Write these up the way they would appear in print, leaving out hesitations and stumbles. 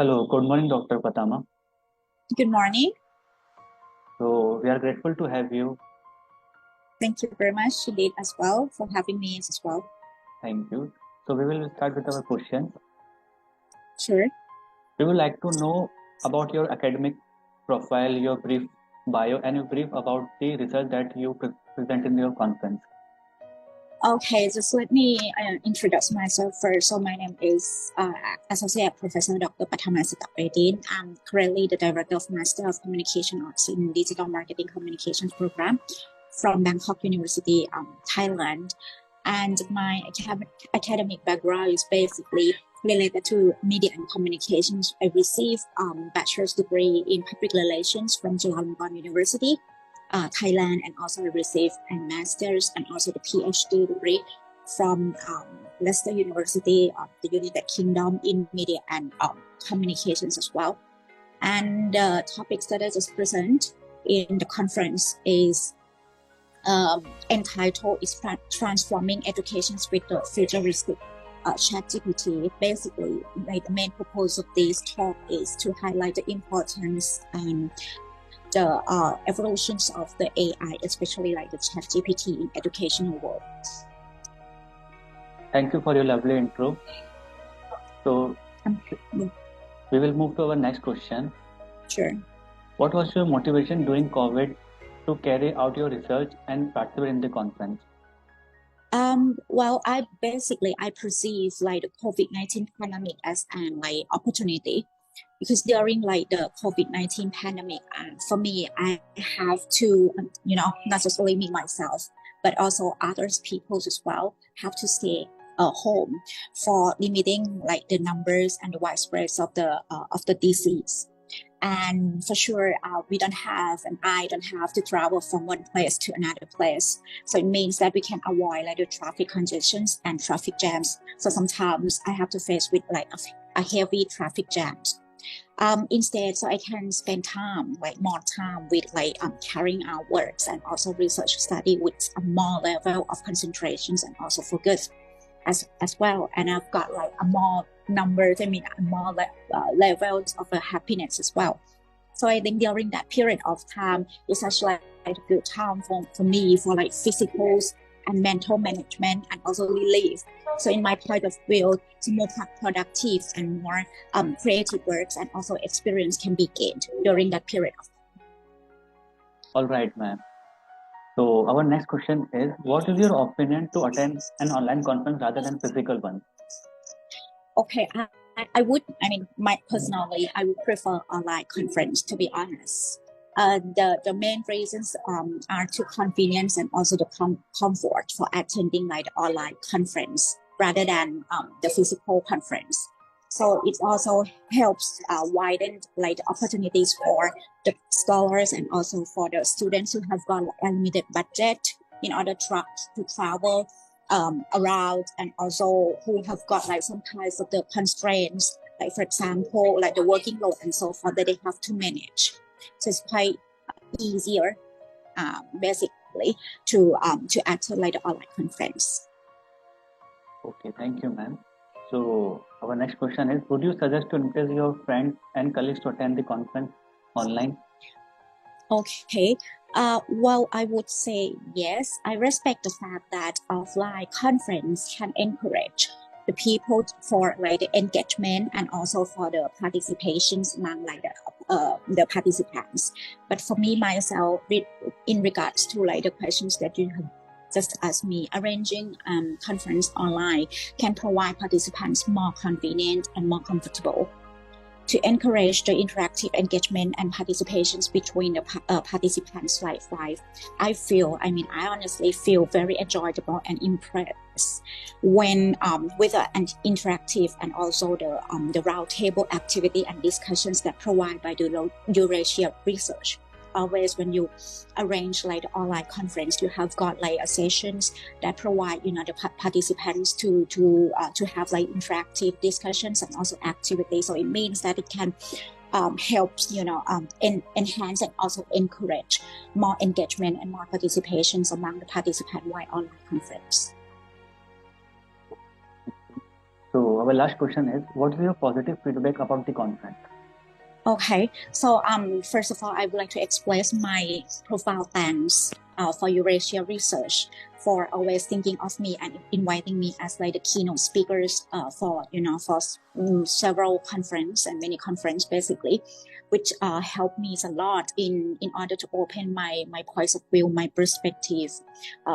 Hello, good morning, Dr. Patama. Good morning. So we are grateful to have you. Thank you very much, Shadid, as well, for having me as well. Thank you. So we will start with our questions. Sure. We would like to know about your academic profile, your brief bio, and your brief about the research that you present in your conference. Okay, just let me introduce myself first. So my name is Associate Professor Dr. Patama Satawedin. I'm currently the Director of Master of Communication Arts in Digital Marketing Communications Program from Bangkok University, Thailand. And my academic background is basically related to media and communications. I received bachelor's degree in public relations from Chulalongkorn University, Thailand, and also received a master's and also the PhD degree from Leicester University of the United Kingdom in media and communications as well. And the topics that I just present in the conference is entitled is Transforming Education with the Futuristic ChatGPT. Basically, like the main purpose of this talk is to highlight the importance and the evolutions of the AI, especially like the ChatGPT in educational world. Thank you for your lovely intro. So we will move to our next question. Sure. What was your motivation during COVID to carry out your research and participate in the conference? Well, I perceive like the COVID-19 pandemic as an like opportunity, because during like the COVID-19 pandemic, for me, I have to, not just only me myself, but also others people as well have to stay home for limiting like the numbers and the widespread of the disease. And for sure, we don't have, and I don't have to travel from one place to another place. So it means that we can avoid like the traffic congestions and traffic jams. So sometimes I have to face with like a heavy traffic jams. Instead, so I can spend time, like more time with like carrying out works and also research study with a more level of concentrations and also focus as well. And I've got like a more numbers, more levels of happiness as well. So I think during that period of time, it's actually like a good time for me for like physical and mental management and also relief. So in my point of view, it's more productive and more creative works and also experience can be gained during that period of time. All right, ma'am. So our next question is, what is your opinion to attend an online conference rather than physical one? Okay, personally, I would prefer online conference, to be honest. The main reasons are to convenience and also the comfort for attending like the online conference rather than the physical conference. So it also helps widen like the opportunities for the scholars and also for the students who have got a limited budget in order to travel around, and also who have got like some kinds of the constraints, like for example, like the working load and so forth that they have to manage. So it's quite easier, basically, to attend like the online conference. Okay, thank you, ma'am. So our next question is, would you suggest to encourage your friends and colleagues to attend the conference online? Okay. Well, I would say yes. I respect the fact that offline conference can encourage the people for like the engagement and also for the participations among like the participants. But for me myself, in regards to like the questions that you have just asked me, arranging conference online can provide participants more convenient and more comfortable. To encourage the interactive engagement and participations between the participants likewise, I honestly feel very enjoyable and impressed when with an interactive and also the roundtable activity and discussions that provide by the Eurasia Research. Always when you arrange like the online conference, you have got like sessions that provide the participants to have like interactive discussions and also activities. So it means that it can helps enhance and also encourage more engagement and more participations among the participants while online conference. So our last question is, what is your positive feedback about the conference? Okay, so first of all, I would like to express my profound thanks for Eurasia Research for always thinking of me and inviting me as like the keynote speakers for several conference and many conference basically, which helped me a lot in order to open my points of view, my perspective,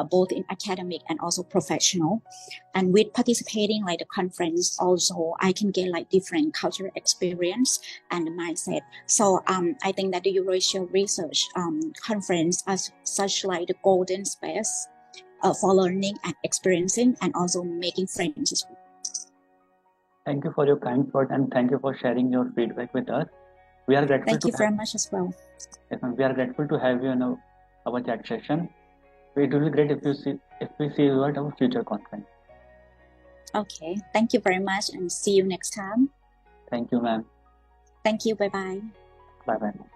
both in academic and also professional. And with participating like the conference, also I can get like different cultural experience and mindset. So I think that the Eurasia Research conference is such like the golden space for learning and experiencing and also making friends. Thank you for your kind words and thank you for sharing your feedback with us. We are grateful Thank you very much as well. we are grateful to have you in our chat session. It will be great if we see you at our future conference. Okay, thank you very much and see you next time. Thank you, ma'am. Thank you. Bye bye. Bye bye.